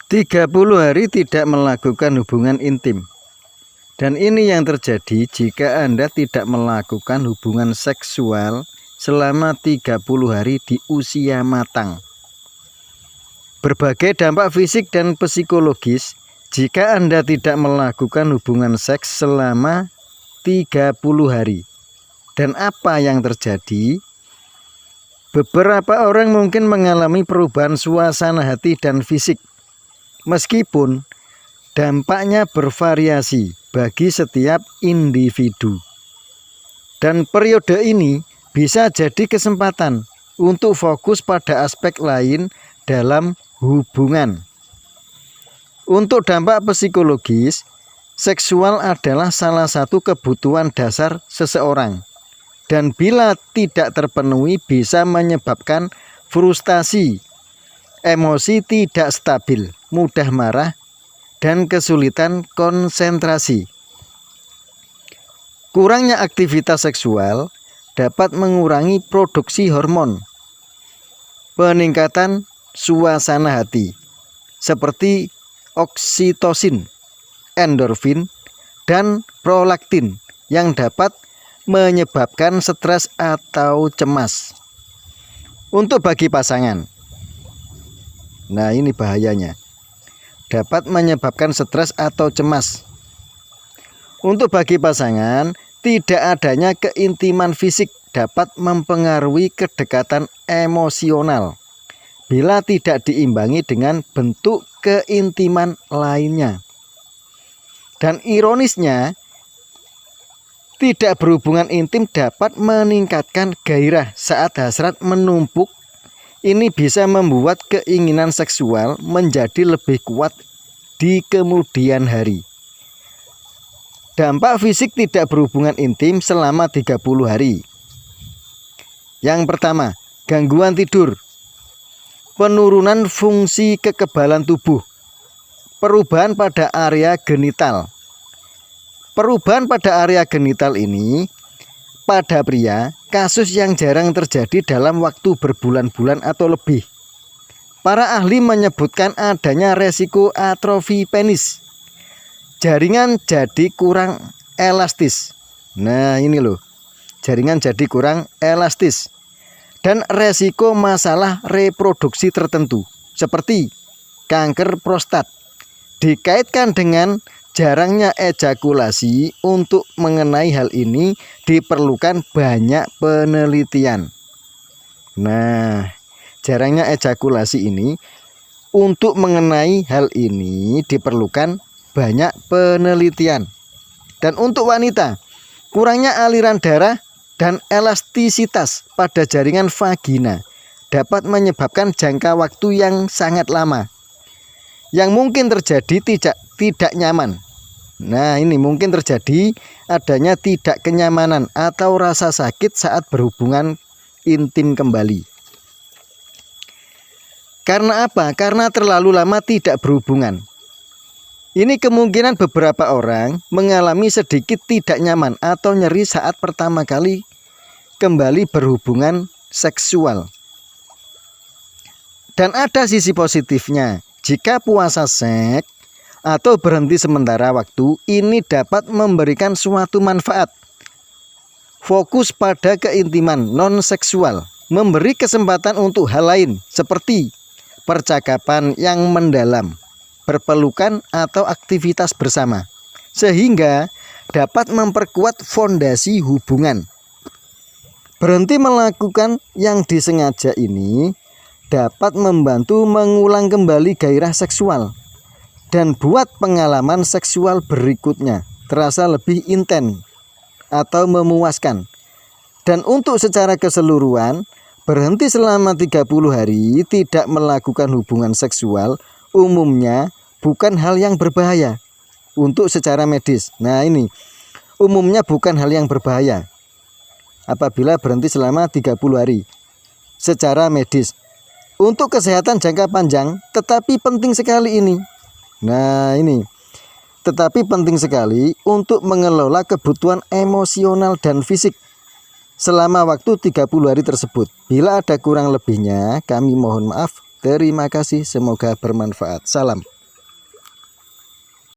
30 hari tidak melakukan hubungan intim. Dan ini yang terjadi jika Anda tidak melakukan hubungan seksual selama 30 hari di usia matang. Berbagai dampak fisik dan psikologis jika Anda tidak melakukan hubungan seks selama 30 hari. Dan apa yang terjadi? Beberapa orang mungkin mengalami perubahan suasana hati dan fisik. Meskipun dampaknya bervariasi bagi setiap individu. Dan periode ini bisa jadi kesempatan untuk fokus pada aspek lain dalam hubungan. Untuk dampak psikologis, seksual adalah salah satu kebutuhan dasar seseorang. Dan bila tidak terpenuhi bisa menyebabkan frustasi, emosi tidak stabil, mudah marah, dan kesulitan konsentrasi. Kurangnya aktivitas seksual dapat mengurangi produksi hormon, peningkatan suasana hati, seperti oksitosin, endorfin, dan prolaktin yang dapat menyebabkan stres atau cemas. Untuk bagi pasangan, nah ini bahayanya, dapat menyebabkan stres atau cemas. Untuk bagi pasangan, tidak adanya keintiman fisik dapat mempengaruhi kedekatan emosional bila tidak diimbangi dengan bentuk keintiman lainnya. Dan ironisnya, tidak berhubungan intim dapat meningkatkan gairah saat hasrat menumpuk. Ini bisa membuat keinginan seksual menjadi lebih kuat di kemudian hari. Dampak fisik tidak berhubungan intim selama 30 hari. Yang pertama, gangguan tidur, penurunan fungsi kekebalan tubuh, perubahan pada area genital. Perubahan pada area genital ini pada pria kasus yang jarang terjadi dalam waktu berbulan-bulan atau lebih. Para ahli menyebutkan adanya resiko atrofi penis. Jaringan jadi kurang elastis. Nah ini loh, jaringan jadi kurang elastis. Dan resiko masalah reproduksi tertentu seperti kanker prostat. Dikaitkan dengan jarangnya ejakulasi. Untuk mengenai hal ini diperlukan banyak penelitian. Nah, jarangnya ejakulasi ini, untuk mengenai hal ini diperlukan banyak penelitian. Dan untuk wanita, kurangnya aliran darah dan elastisitas pada jaringan vagina dapat menyebabkan jangka waktu yang sangat lama, yang mungkin terjadi tidak nyaman. Nah ini mungkin terjadi adanya tidak kenyamanan atau rasa sakit saat berhubungan intim kembali. Karena apa? Karena terlalu lama tidak berhubungan. Ini kemungkinan beberapa orang mengalami sedikit tidak nyaman atau nyeri saat pertama kali kembali berhubungan seksual. Dan ada sisi positifnya. Jika puasa seks atau berhenti sementara waktu, ini dapat memberikan suatu manfaat. Fokus pada keintiman non-seksual, memberi kesempatan untuk hal lain seperti percakapan yang mendalam, berpelukan atau aktivitas bersama, sehingga dapat memperkuat fondasi hubungan. Berhenti melakukan yang disengaja ini dapat membantu mengulang kembali gairah seksual dan buat pengalaman seksual berikutnya terasa lebih intens atau memuaskan. Dan untuk secara keseluruhan, berhenti selama 30 hari tidak melakukan hubungan seksual umumnya bukan hal yang berbahaya untuk secara medis. Nah ini umumnya bukan hal yang berbahaya apabila berhenti selama 30 hari secara medis. Untuk kesehatan jangka panjang tetapi penting sekali ini. Nah ini, tetapi penting sekali untuk mengelola kebutuhan emosional dan fisik selama waktu 30 hari tersebut. Bila ada kurang lebihnya, kami mohon maaf. Terima kasih, semoga bermanfaat. Salam.